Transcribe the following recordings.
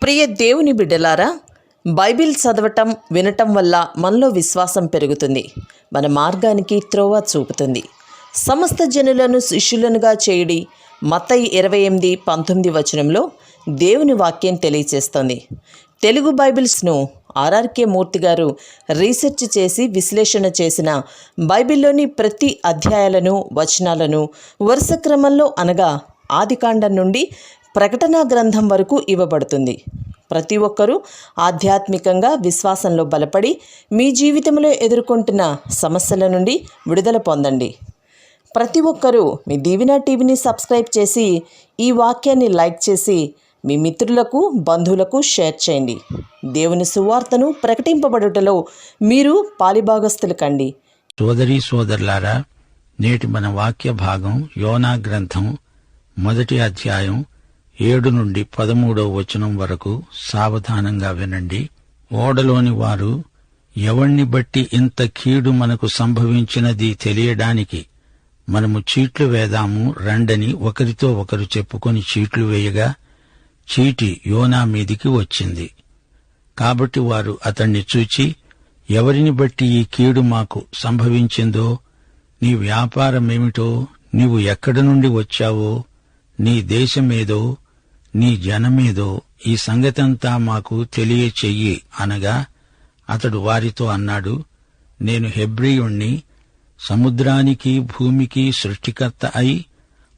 ప్రియ దేవుని బిడ్డలారా, బైబిల్ చదవటం వినటం వల్ల మనలో విశ్వాసం పెరుగుతుంది. మన మార్గానికి త్రోవ చూపుతుంది. సమస్త జనులను శిష్యులనుగా చేయుడి మత్తయి 28:19 వచనంలో దేవుని వాక్యం తెలియచేస్తోంది. తెలుగు బైబిల్స్ను ఆర్ఆర్కే మూర్తి గారు రీసెర్చ్ చేసి విశ్లేషణ చేసిన బైబిల్లోని ప్రతి అధ్యాయాలను వచనాలను వరుస క్రమంలో అనగా ఆదికాండం నుండి ప్రకటనా గ్రంథం వరకు ఇవ్వబడుతుంది. ప్రతి ఒక్కరూ ఆధ్యాత్మికంగా విశ్వాసంలో బలపడి మీ జీవితంలో ఎదుర్కొంటున్న సమస్యల నుండి విడుదల పొందండి. ప్రతి ఒక్కరూ మీ దీవెన టీవీని సబ్స్క్రైబ్ చేసి ఈ వాక్యాన్ని లైక్ చేసి మీ మిత్రులకు బంధువులకు షేర్ చేయండి. దేవుని సువార్తను ప్రకటింపబడుటలో మీరు పాలిభాగస్తులు కండి. సోదరీ సోదరులారా, నేటి మన వాక్య భాగం యోనా గ్రంథం 1 అధ్యాయం 7 నుండి 13 వచనం వరకు సావధానంగా వినండి. ఓడలోని వారు ఎవణ్ణి బట్టి ఇంత కీడు మనకు సంభవించినది తెలియడానికి మనము చీట్లు వేదాము రండని ఒకరితో ఒకరు చెప్పుకొని చీట్లు వేయగా చీటి యోనా మీదికి వచ్చింది. కాబట్టి వారు అతణ్ణి చూచి, ఎవరిని బట్టి ఈ కీడు మాకు సంభవించిందో, నీ వ్యాపారమేమిటో, నీవు ఎక్కడి నుండి వచ్చావో, నీ దేశమేదో, నీ జనమేదో ఈ సంగతంతా మాకు తెలియచెయ్యి అనగా అతడు వారితో అన్నాడు, నేను హెబ్రీయుణ్ణి, సముద్రానికి భూమికి సృష్టికర్త అయి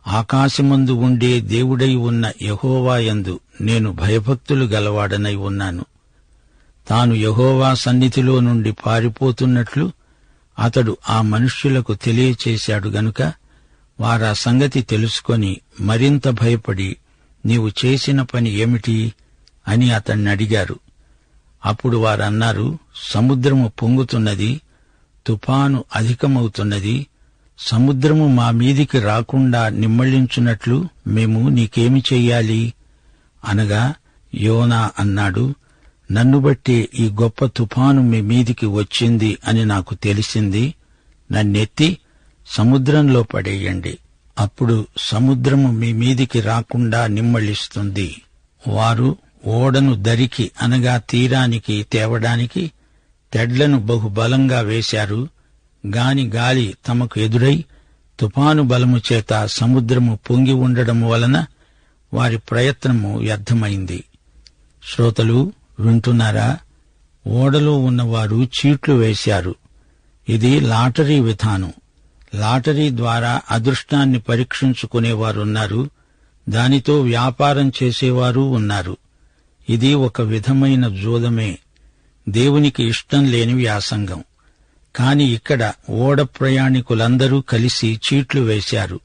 ఆకాశమందు ఉండే దేవుడై ఉన్న యెహోవా యందు నేను భయభక్తులు గలవాడనై ఉన్నాను. తాను యెహోవా సన్నిధిలో నుండి పారిపోతున్నట్లు అతడు ఆ మనుష్యులకు తెలియచేశాడు గనుక వారా సంగతి తెలుసుకొని మరింత భయపడి, నీవు చేసిన పని ఏమిటి అని అతణ్ణడిగారు. అప్పుడు వారన్నారు, సముద్రము పొంగుతున్నది, తుఫాను అధికమవుతున్నది, సముద్రము మా మీదికి రాకుండా నిమ్మళించున్నట్లు మేము నీకేమి చెయ్యాలి అనగా యోనా అన్నాడు, నన్ను బట్టి ఈ గొప్ప తుఫాను మీ మీదికి వచ్చింది అని నాకు తెలిసింది. నన్నెత్తి సముద్రంలో పడేయండి, అప్పుడు సముద్రము మీ మీదికి రాకుండా నిమ్మళిస్తుంది. వారు ఓడను దరికి అనగా తీరానికి తేవడానికి తెడ్లను బహుబలంగా వేశారు. గాని గాలి తమకు ఎదురై తుఫాను బలము చేత సముద్రము పొంగి ఉండడం వలన వారి ప్రయత్నము వ్యర్థమైంది. శ్రోతలు వింటున్నారా? ఓడలో ఉన్నవారు చీట్లు వేశారు. ఇది లాటరీ విధానం. లాటరీ ద్వారా అదృష్టాన్ని పరీక్షించుకునేవారున్నారు, దానితో వ్యాపారం చేసేవారు ఉన్నారు. ఇది ఒక విధమైన జూదమే, దేవునికి ఇష్టం లేని వ్యాసంగం. కాని ఇక్కడ ఓడ ప్రయాణికులందరూ కలిసి చీట్లు వేశారు.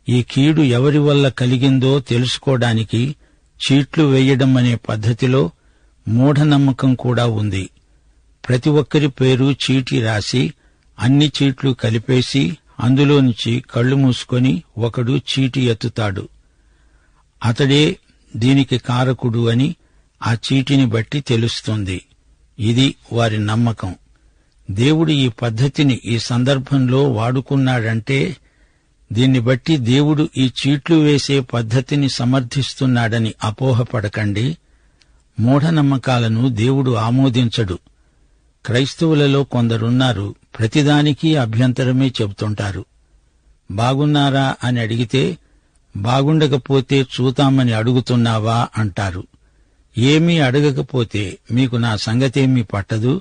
ఈ కీడు ఎవరి వల్ల కలిగిందో తెలుసుకోవడానికి చీట్లు వేయడం అనే పద్ధతిలో మూఢనమ్మకం కూడా ఉంది. ప్రతి ఒక్కరి పేరు చీటీ రాసి అన్ని చీట్లు కలిపేసి అందులోంచి కళ్ళు మూసుకొని ఒకడు చీటి ఎత్తుతాడు. అతడే దీనికి కారకుడు అని ఆ చీటిని బట్టి తెలుస్తుంది. ఇది వారి నమ్మకం. దేవుడు ఈ పద్ధతిని ఈ సందర్భంలో వాడుకున్నాడంటే దీన్ని బట్టి దేవుడు ఈ చీట్లు వేసే పద్ధతిని సమర్థిస్తున్నాడని అపోహపడకండి. మూఢనమ్మకాలను దేవుడు ఆమోదించడు. క్రైస్తవులలో కొందరున్నారు, ప్రతిదానికి అభ్యంతరమే చెబుతుంటారు. బాగున్నారా అని అడిగితే బాగుండకపోతే చూతామని అడుగుతున్నావా అంటారు. ఏమీ అడగకపోతే మీకు నా సంగతేమీ పట్టదు,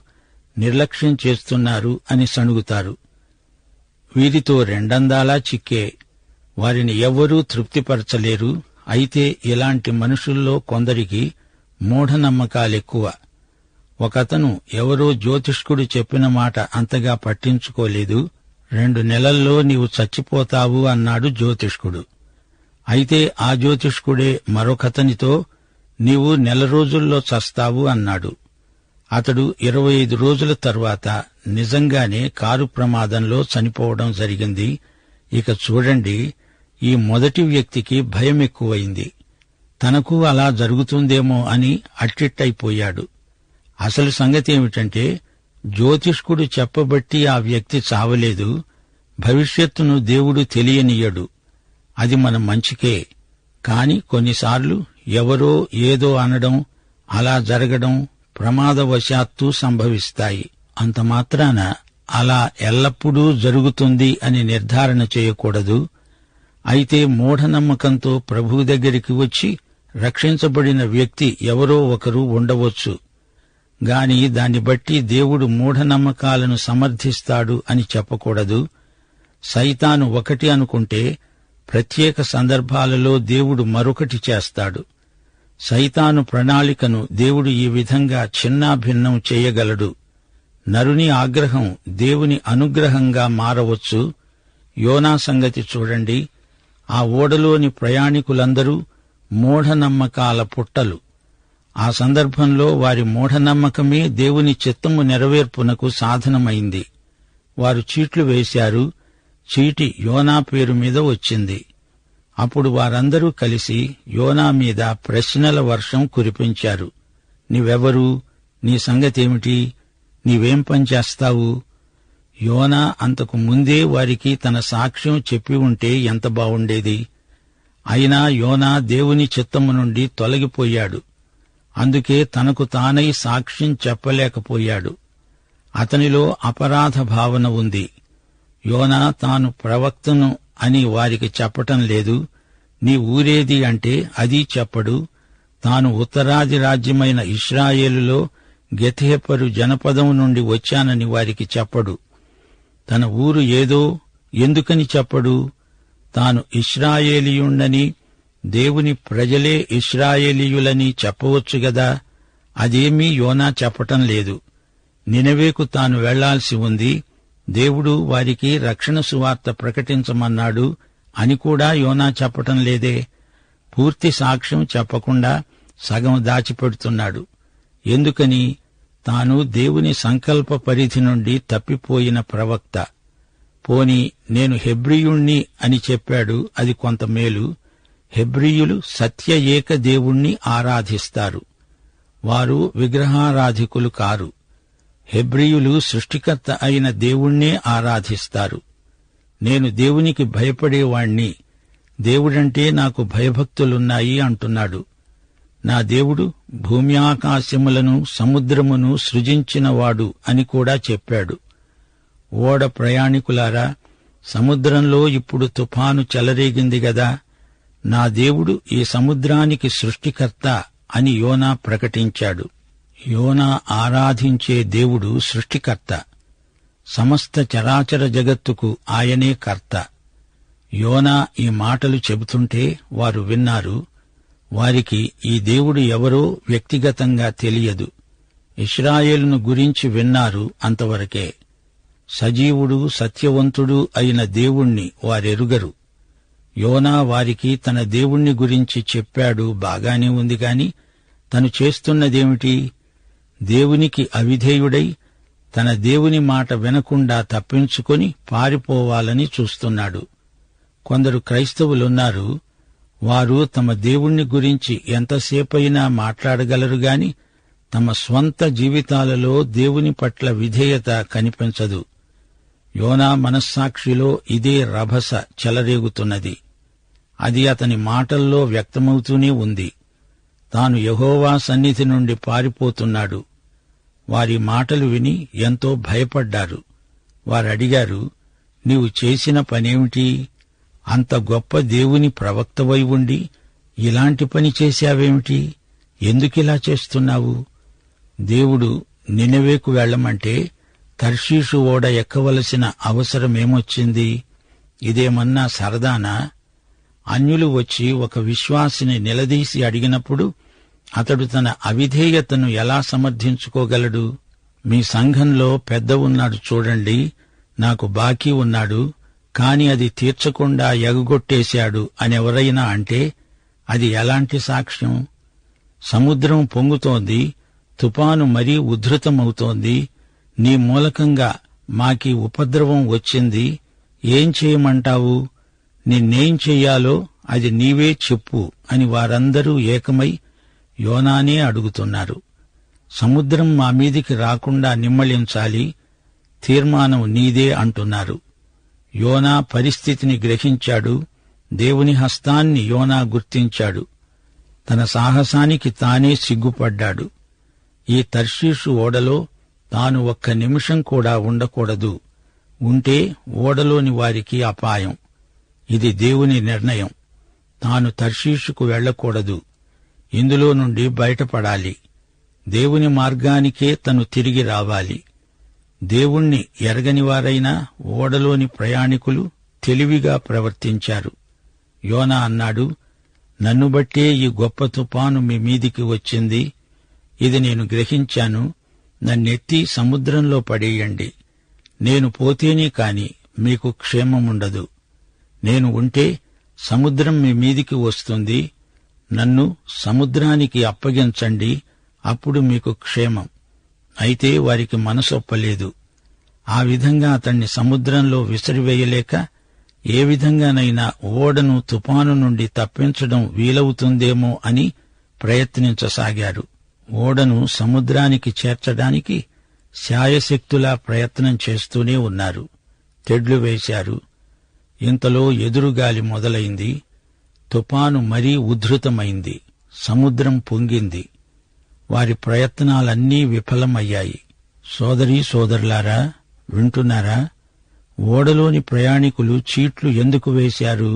నిర్లక్ష్యం చేస్తున్నారు అని సణుగుతారు. వీరితో రెండందాలా చిక్కే. వారిని ఎవ్వరూ తృప్తిపరచలేరు. అయితే ఇలాంటి మనుషుల్లో కొందరికి మూఢనమ్మకాలెక్కువ. ఒకతను ఎవరో జ్యోతిష్కుడు చెప్పిన మాట అంతగా పట్టించుకోలేదు. 2 నెలల్లో నీవు చచ్చిపోతావు అన్నాడు జ్యోతిష్కుడు. అయితే ఆ జ్యోతిష్కుడే మరొకతనితో నీవు 1 నెల రోజుల్లో చస్తావు అన్నాడు. అతడు 25 రోజుల తర్వాత నిజంగానే కారు ప్రమాదంలో చనిపోవడం జరిగింది. ఇక చూడండి, ఈ మొదటి వ్యక్తికి భయం ఎక్కువైంది. తనకు అలా జరుగుతుందేమో అని అట్టిట్టయిపోయాడు. అసలు సంగతేమిటంటే జ్యోతిష్కుడు చెప్పబట్టి ఆ వ్యక్తి చావలేదు. భవిష్యత్తును దేవుడు తెలియనియ్యడు. అది మన మంచికే. కాని కొన్నిసార్లు ఎవరో ఏదో అనడం, అలా జరగడం ప్రమాదవశాత్తు సంభవిస్తాయి. అంత మాత్రాన అలా ఎల్లప్పుడూ జరుగుతుంది అని నిర్ధారణ చేయకూడదు. అయితే మూఢనమ్మకంతో ప్రభువు దగ్గరికి వచ్చి రక్షించబడిన వ్యక్తి ఎవరో ఒకరు ఉండవచ్చు గాని దాన్ని బట్టి దేవుడు మూఢనమ్మకాలను సమర్థిస్తాడు అని చెప్పకూడదు. సైతాను ఒకటి అనుకుంటే ప్రత్యేక సందర్భాలలో దేవుడు మరొకటి చేస్తాడు. సైతాను ప్రణాళికను దేవుడు ఈ విధంగా చిన్నాభిన్నం చేయగలడు. నరుని ఆగ్రహం దేవుని అనుగ్రహంగా మారవచ్చు. యోనా సంగతి చూడండి. ఆ ఓడలోని ప్రయాణికులందరూ మూఢనమ్మకాల పుట్టలు. ఆ సందర్భంలో వారి మూఢనమ్మకమే దేవుని చిత్తము నెరవేర్పునకు సాధనమైంది. వారు చీట్లు వేశారు. చీటి యోనా పేరు మీద వచ్చింది. అప్పుడు వారందరూ కలిసి యోనా మీద ప్రశ్నల వర్షం కురిపించారు. నీవెవరు? నీ సంగతేమిటి? నీవేం పనిచేస్తావు? యోనా అంతకు ముందే వారికి తన సాక్ష్యం చెప్పి ఉంటే ఎంత బావుండేది. అయినా యోనా దేవుని చిత్తము నుండి తొలగిపోయాడు. అందుకే తనకు తానై సాక్ష్యం చెప్పలేకపోయాడు. అతనిలో అపరాధ భావన ఉంది. యోనా తాను ప్రవక్తను అని వారికి చెప్పటం లేదు. నీ ఊరేది అంటే అది చెప్పడు. తాను ఉత్తరాది రాజ్యమైన ఇశ్రాయేలులో గెతేపరు జనపదం నుండి వచ్చానని వారికి చెప్పడు. తన ఊరు ఏదో ఎందుకని చెప్పడు? తాను ఇశ్రాయేలీయుణ్ణని, దేవుని ప్రజలే ఇశ్రాయేలీయులని చెప్పవచ్చు గదా. అదేమీ యోనా చెప్పటం లేదు. నినవేకు తాను వెళ్లాల్సి ఉంది. దేవుడు వారికి రక్షణ సువార్త ప్రకటించమన్నాడు అని కూడా యోనా చెప్పటం లేదే. పూర్తి సాక్ష్యం చెప్పకుండా సగం దాచిపెడుతున్నాడు. ఎందుకని? తాను దేవుని సంకల్ప పరిధి నుండి తప్పిపోయిన ప్రవక్త. పోని నేను హెబ్రీయుణ్ణి అని చెప్పాడు, అది కొంత మేలు. హెబ్రీయులు సత్య ఏక దేవుణ్ణి ఆరాధిస్తారు. వారు విగ్రహారాధికులు కారు. హెబ్రీయులు సృష్టికర్త అయిన దేవుణ్ణే ఆరాధిస్తారు. నేను దేవునికి భయపడేవాణ్ణి, దేవుడంటే నాకు భయభక్తులున్నాయి అంటున్నాడు. నా దేవుడు భూమ్యాకాశములను సముద్రమును సృజించినవాడు అని కూడా చెప్పాడు. ఓడ ప్రయాణికులారా, సముద్రంలో ఇప్పుడు తుఫాను చెలరేగింది గదా. నా దేవుడు ఈ సముద్రానికి సృష్టికర్త అని యోనా ప్రకటించాడు. యోనా ఆరాధించే దేవుడు సృష్టికర్త. సమస్త చరాచర జగత్తుకు ఆయనే కర్త. యోనా ఈ మాటలు చెబుతుంటే వారు విన్నారు. వారికి ఈ దేవుడు ఎవరో వ్యక్తిగతంగా తెలియదు. ఇశ్రాయేలును గురించి విన్నారు, అంతవరకే. సజీవుడు సత్యవంతుడు అయిన దేవుణ్ణి వారెరుగరు. యోనా వారికి తన దేవుణ్ణి గురించి చెప్పాడు, బాగానే ఉంది గాని తను చేస్తున్నదేమిటి? దేవునికి అవిధేయుడై తన దేవుని మాట వినకుండా తప్పించుకొని పారిపోవాలని చూస్తున్నాడు. కొందరు క్రైస్తవులున్నారు. వారు తమ దేవుణ్ణి గురించి ఎంతసేపైనా మాట్లాడగలరు గాని తమ స్వంత జీవితాలలో దేవుని పట్ల విధేయత కనిపించదు. యోనా మనస్సాక్షిలో ఇదే రభస చెలరేగుతున్నది. అది అతని మాటల్లో వ్యక్తమవుతూనే ఉంది. తాను యెహోవా సన్నిధి నుండి పారిపోతున్నాడు. వారి మాటలు విని ఎంతో భయపడ్డారు. వారడిగారు, నీవు చేసిన పనేమిటి? అంత గొప్ప దేవుని ప్రవక్తవై ఉండి ఇలాంటి పని చేశావేమిటి? ఎందుకిలా చేస్తున్నావు? దేవుడు నినవేకు వెళ్లమంటే తర్షీషు ఓడ ఎక్కవలసిన అవసరమేమొచ్చింది? ఇదేమన్నా సరదానా? అన్యులు వచ్చి ఒక విశ్వాసిని నిలదీసి అడిగినప్పుడు అతడు తన అవిధేయతను ఎలా సమర్థించుకోగలడు? మీ సంఘంలో పెద్ద ఉన్నాడు చూడండి, నాకు బాకీ ఉన్నాడు, కాని అది తీర్చకుండా ఎగగొట్టేశాడు అనెవరైనా అంటే అది ఎలాంటి సాక్ష్యం? సముద్రం పొంగుతోంది, తుపాను మరీ ఉద్ధృతమవుతోంది, నీ మూలకంగా మాకీ ఉపద్రవం వచ్చింది, ఏం చేయమంటావు? నిన్నేం చెయ్యాలో అది నీవే చెప్పు అని వారందరూ ఏకమై యోనానే అడుగుతున్నారు. సముద్రం మా మీదికి రాకుండా నిమ్మళించాలి, తీర్మానం నీదే అంటున్నారు. యోనా పరిస్థితిని గ్రహించాడు. దేవుని హస్తాన్ని యోనా గుర్తించాడు. తన సాహసానికి తానే సిగ్గుపడ్డాడు. ఈ తర్షీషు ఓడలో తాను ఒక్క నిమిషం కూడా ఉండకూడదు. ఉంటే ఓడలోని వారికి అపాయం. ఇది దేవుని నిర్ణయం. తాను తర్షీషుకు వెళ్లకూడదు. ఇందులో నుండి బయటపడాలి. దేవుని మార్గానికే తను తిరిగి రావాలి. దేవుణ్ణి ఎరగనివారైనా ఓడలోని ప్రయాణికులు తెలివిగా ప్రవర్తించారు. యోనా అన్నాడు, నన్ను బట్టే ఈ గొప్ప తుఫాను మీ మీదికి వచ్చింది. ఇది నేను గ్రహించాను. నన్నెత్తి సముద్రంలో పడేయండి. నేను పోతేనే కాని మీకు క్షేమముండదు. నేను ఉంటే సముద్రం మీ మీదికి వస్తుంది. నన్ను సముద్రానికి అప్పగించండి, అప్పుడు మీకు క్షేమం. అయితే వారికి మనసొప్పలేదు. ఆ విధంగా అతణ్ణి సముద్రంలో విసిరివేయలేక ఏ విధంగానైనా ఓడను తుఫాను నుండి తప్పించడం వీలవుతుందేమో అని ప్రయత్నించసాగారు. ఓడను సముద్రానికి చేర్చడానికి శాయశక్తులా ప్రయత్నం చేస్తూనే ఉన్నారు. తెడ్లు వేశారు. ఇంతలో ఎదురుగాలి మొదలైంది. తుఫాను మరీ ఉధృతమైంది. సముద్రం పొంగింది. వారి ప్రయత్నాలన్నీ విఫలమయ్యాయి. సోదరీ సోదరులారా, వింటున్నారా? ఓడలోని ప్రయాణికులు చీట్లు ఎందుకు వేశారు?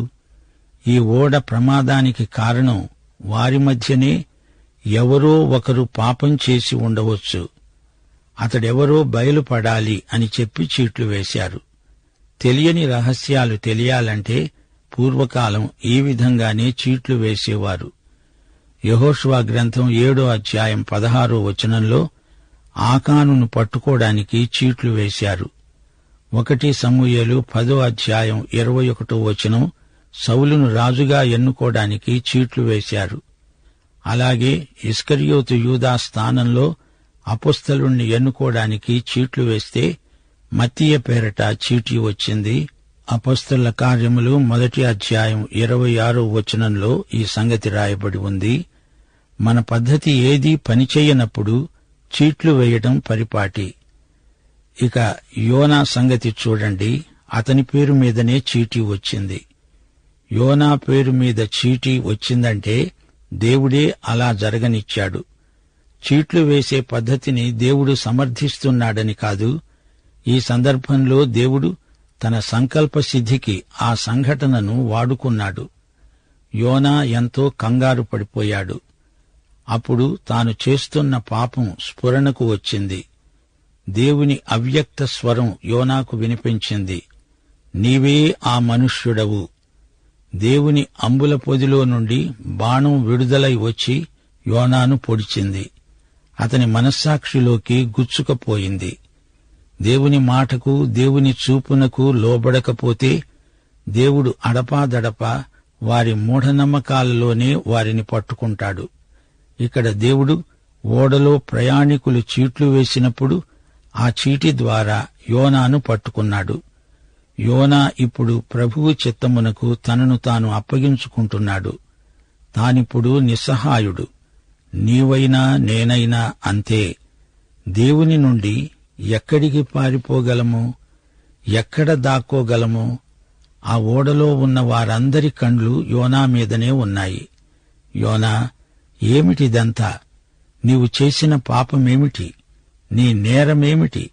ఈ ఓడ ప్రమాదానికి కారణం వారి మధ్యనే ఎవరో ఒకరు పాపం చేసి ఉండవచ్చు. అతడెవరో బయలుపడాలి అని చెప్పి చీట్లు వేశారు. తెలియని రహస్యాలు తెలియాలంటే పూర్వకాలం ఈ విధంగానే చీట్లు వేసేవారు. యెహోషువ గ్రంథం 7వ అధ్యాయం 16వ వచనంలో ఆకానును పట్టుకోవడానికి చీట్లు వేశారు. 1 సమూయేలు 10వ అధ్యాయం 21వ వచనం సౌలును రాజుగా ఎన్నుకోవడానికి చీట్లు వేశారు. అలాగే ఇస్కరియోతు యూదా స్థానంలో అపొస్తలుణ్ణి ఎన్నుకోవడానికి చీట్లు వేస్తే మత్తీయ పేరట చీటీ వచ్చింది. అపొస్తలుల కార్యములు 1వ అధ్యాయం 26వ వచనంలో ఈ సంగతి రాయబడి ఉంది. మన పద్ధతి ఏదీ పనిచేయనప్పుడు చీట్లు వేయడం పరిపాటి. ఇక యోనా సంగతి చూడండి. అతని పేరు మీదనే చీటీ వచ్చింది. యోనా పేరు మీద చీటీ వచ్చిందంటే దేవుడే అలా జరగనిచ్చాడు. చీట్లు వేసే పద్ధతిని దేవుడు సమర్థిస్తున్నాడని కాదు. ఈ సందర్భంలో దేవుడు తన సంకల్ప సిద్ధికి ఆ సంఘటనను వాడుకున్నాడు. యోనా ఎంతో కంగారు పడిపోయాడు. అప్పుడు తాను చేస్తున్న పాపం స్ఫురణకు వచ్చింది. దేవుని అవ్యక్త స్వరం యోనాకు వినిపించింది, నీవే ఆ మనుష్యుడవు. దేవుని అంబుల పొదిలో నుండి బాణం విడుదలై వచ్చి యోనాను పొడిచింది. అతని మనస్సాక్షిలోకి గుచ్చుకపోయింది. దేవుని మాటకు దేవుని చూపునకు లోబడకపోతే దేవుడు అడపాదడపా వారి మూఢనమ్మకాలలోనే వారిని పట్టుకుంటాడు. ఇక్కడ దేవుడు ఓడలో ప్రయాణికులు చీట్లు వేసినప్పుడు ఆ చీటి ద్వారా యోనాను పట్టుకున్నాడు. యోనా ఇప్పుడు ప్రభువు చిత్తమునకు తనను తాను అప్పగించుకుంటున్నాడు. తానిప్పుడు నిస్సహాయుడు. నీవైనా నేనైనా అంతే. దేవుని నుండి ఎక్కడికి పారిపోగలము? ఎక్కడ దాక్కోగలము? ఆ ఓడలో ఉన్న వారందరి కండ్లు యోనా మీదనే ఉన్నాయి. యోనా, ఏమిటిదంతా? నీవు చేసిన పాపమేమిటి? నీ నేరమేమిటి?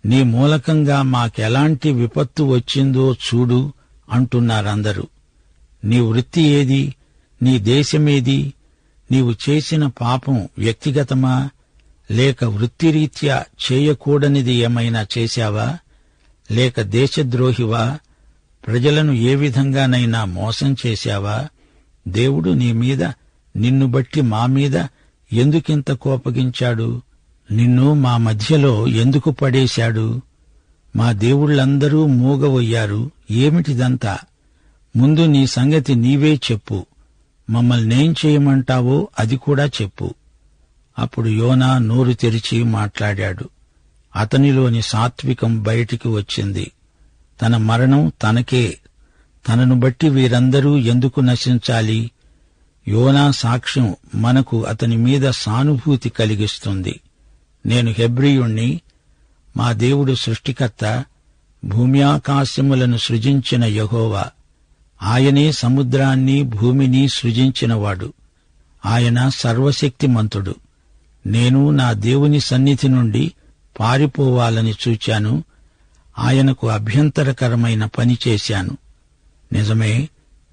నీ మూలకంగా మాకెలాంటి విపత్తు వచ్చిందో చూడు అంటున్నారందరూ. నీ వృత్తి ఏది? నీ దేశమేది? నీవు చేసిన పాపం వ్యక్తిగతమా, లేక వృత్తిరీత్యా చేయకూడనిది ఏమైనా చేశావా? లేక దేశద్రోహివా? ప్రజలను ఏ విధంగానైనా మోసం చేశావా? దేవుడు నీ మీద, నిన్ను బట్టి మా మీద ఎందుకింత కోపగించాడు? నిన్ను మా మధ్యలో ఎందుకు పడేశాడు? మా దేవుళ్ళందరూ మూగవయ్యారు. ఏమిటిదంతా? ముందు నీ సంగతి నీవే చెప్పు. మమ్మల్నేం చేయమంటావో అది కూడా చెప్పు. అప్పుడు యోనా నోరు తెరిచి మాట్లాడాడు. అతనిలోని సాత్వికం బయటికి వచ్చింది. తన మరణం తనకే. తనను బట్టి వీరందరూ ఎందుకు నశించాలి? యోనా సాక్ష్యం మనకు అతని మీద సానుభూతి కలిగిస్తుంది. నేను హెబ్రీయుణ్ణి. మా దేవుడు సృష్టికర్త, భూమ్యాకాశములను సృజించిన యెహోవా. ఆయనే సముద్రాన్ని భూమిని సృజించినవాడు. ఆయన సర్వశక్తిమంతుడు. నేను నా దేవుని సన్నిధి నుండి పారిపోవాలని చూచాను. ఆయనకు అభ్యంతరకరమైన పని చేశాను. నిజమే,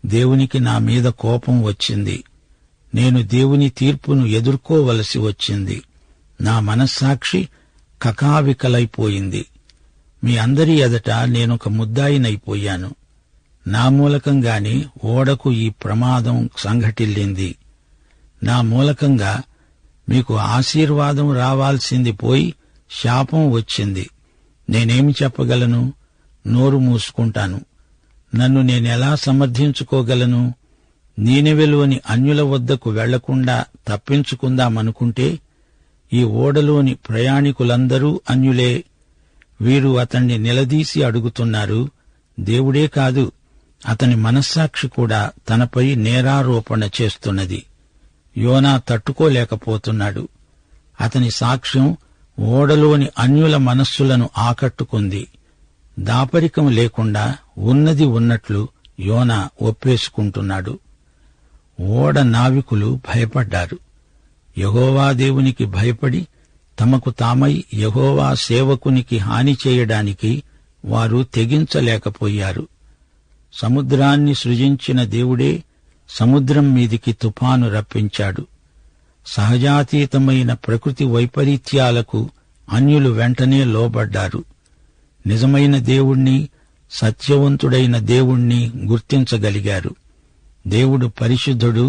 దేవునికి నా మీద కోపం వచ్చింది. నేను దేవుని తీర్పును ఎదుర్కోవలసి వచ్చింది. నా మనస్సాక్షి కకావికలైపోయింది. మీ అందరి ఎదట నేనొక ముద్దాయినైపోయాను. నా మూలకంగానే ఓడకు ఈ ప్రమాదం సంఘటిల్లింది. నా మూలకంగా మీకు ఆశీర్వాదం రావాల్సింది పోయి శాపం వచ్చింది. నేనేమి చెప్పగలను? నోరు మూసుకుంటాను. నన్ను నేనెలా సమర్థించుకోగలను? నీనెవెలోని అన్యుల వద్దకు వెళ్లకుండా తప్పించుకుందామనుకుంటే ఈ ఓడలోని ప్రయాణికులందరూ అన్యులే. వీరు అతణ్ణి నిలదీసి అడుగుతున్నారు. దేవుడే కాదు, అతని మనస్సాక్షి కూడా తనపై నేరారోపణ చేస్తున్నది. యోనా తట్టుకోలేకపోతున్నాడు. అతని సాక్ష్యం ఓడలోని అన్యుల మనస్సులను ఆకట్టుకుంది. దాపరికం లేకుండా ఉన్నది ఉన్నట్లు యోనా ఒప్పేసుకుంటున్నాడు. ఓడ నావికులు భయపడ్డారు. యెహోవా దేవునికి భయపడి తమకు తామై యెహోవా సేవకునికి హాని చేయడానికి వారు తెగించలేకపోయారు. సముద్రాన్ని సృజించిన దేవుడే సముద్రం మీదికి తుఫాను రప్పించాడు. సహజాతీతమైన ప్రకృతి వైపరీత్యాలకు అన్యులు వెంటనే లోబడ్డారు. నిజమైన దేవుణ్ణి, సత్యవంతుడైన దేవుణ్ణి గుర్తించగలిగారు. దేవుడు పరిశుద్ధుడు,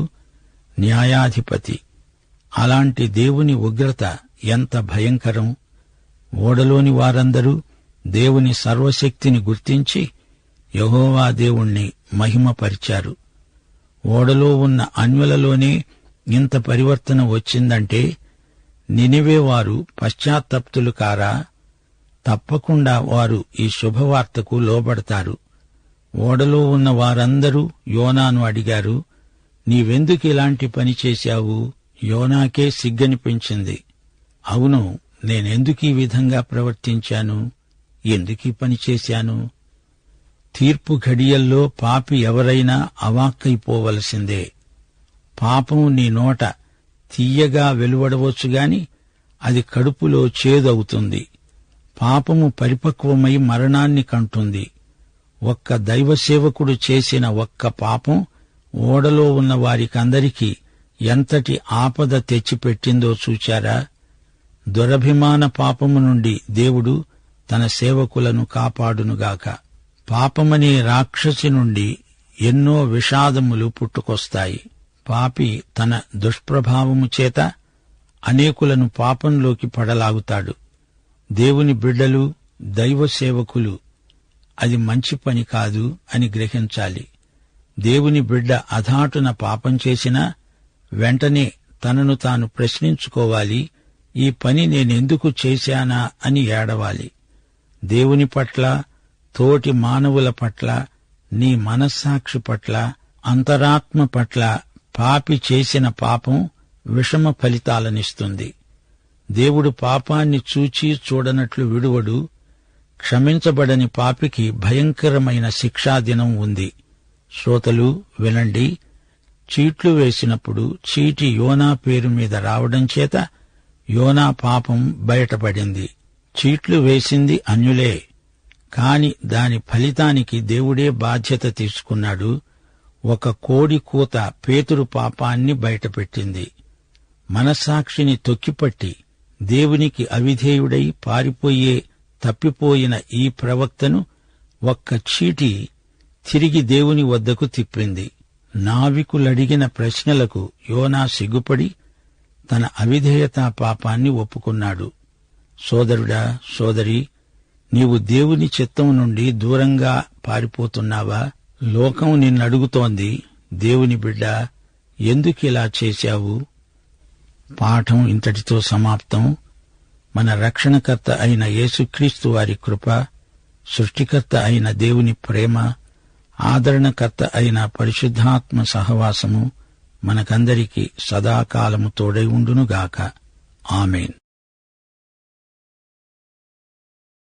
న్యాయాధిపతి. అలాంటి దేవుని ఉగ్రత ఎంత భయంకరం! ఓడలోని వారందరూ దేవుని సర్వశక్తిని గుర్తించి యెహోవా దేవుణ్ణి మహిమపరిచారు. ఓడలో ఉన్న అన్యులలోనే ఇంత పరివర్తన వచ్చిందంటే నినివే వారు పశ్చాత్తప్తులు కారా? తప్పకుండా వారు ఈ శుభవార్తకు లోబడతారు. ఓడలో ఉన్న వారందరూ యోనాను అడిగారు, నీవెందుకు ఇలాంటి పని చేశావు? యోనాకే సిగ్గనిపించింది. అవును, నేనెందుకీ విధంగా ప్రవర్తించాను? ఎందుకీ పని చేశాను? తీర్పు ఘడియల్లో పాపి ఎవరైనా అవాక్కైపోవలసిందే. పాపం నీ నోట తీయగా వెలువడవచ్చుగాని అది కడుపులో చేదవుతుంది. పాపము పరిపక్వమై మరణాన్ని కంటుంది. ఒక్క దైవసేవకుడు చేసిన ఒక్క పాపం ఓడలో ఉన్న వారికందరికీ ఎంతటి ఆపద తెచ్చిపెట్టిందో చూచారా? దురభిమాన పాపము నుండి దేవుడు తన సేవకులను కాపాడునుగాక. పాపమనే రాక్షసి నుండి ఎన్నో విషాదములు పుట్టుకొస్తాయి. పాపి తన దుష్ప్రభావము చేత అనేకులను పాపంలోకి పడలాగుతాడు. దేవుని బిడ్డలు, దైవ సేవకులు అది మంచి పని కాదు అని గ్రహించాలి. దేవుని బిడ్డ అధాటున పాపం చేసినా వెంటనే తనను తాను ప్రశ్నించుకోవాలి. ఈ పని నేనెందుకు చేశానా అని ఏడవాలి. దేవుని పట్ల, తోటి మానవుల పట్ల, నీ మనస్సాక్షి పట్ల, అంతరాత్మ పట్ల పాపి చేసిన పాపం విషమ ఫలితాలనిస్తుంది. దేవుడు పాపాన్ని చూచి చూడనట్లు విడువడు. క్షమించబడని పాపికి భయంకరమైన శిక్షాదినం ఉంది. శ్రోతలు వినండి. చీట్లు వేసినప్పుడు చీటి యోనా పేరు మీద రావడం చేత యోనా పాపం బయటపడింది. చీట్లు వేసింది అన్యులే, కాని దాని ఫలితానికి దేవుడే బాధ్యత తీసుకున్నాడు. ఒక కోడి కూత పేతురు పాపాన్ని బయటపెట్టింది. మనస్సాక్షిని తొక్కిపట్టి దేవునికి అవిధేయుడై పారిపోయే తప్పిపోయిన ఈ ప్రవక్తను ఒక్క చీటి తిరిగి దేవుని వద్దకు తిప్పింది. నావికులడిగిన ప్రశ్నలకు యోనా సిగ్గుపడి తన అవిధేయతా పాపాన్ని ఒప్పుకున్నాడు. సోదరుడా, సోదరి, నీవు దేవుని చిత్తం నుండి దూరంగా పారిపోతున్నావా? లోకం నిన్నడుగుతోంది, దేవుని బిడ్డా, ఎందుకిలా చేశావు? పాఠం ఇంతటితో సమాప్తం. మన రక్షణకర్త అయిన యేసుక్రీస్తు వారి కృప, సృష్టికర్త అయిన దేవుని ప్రేమ, ఆదరణకర్త అయిన పరిశుద్ధాత్మ సహవాసము మనకందరికీ సదాకాలము తోడై ఉండునుగాక. ఆమేన్.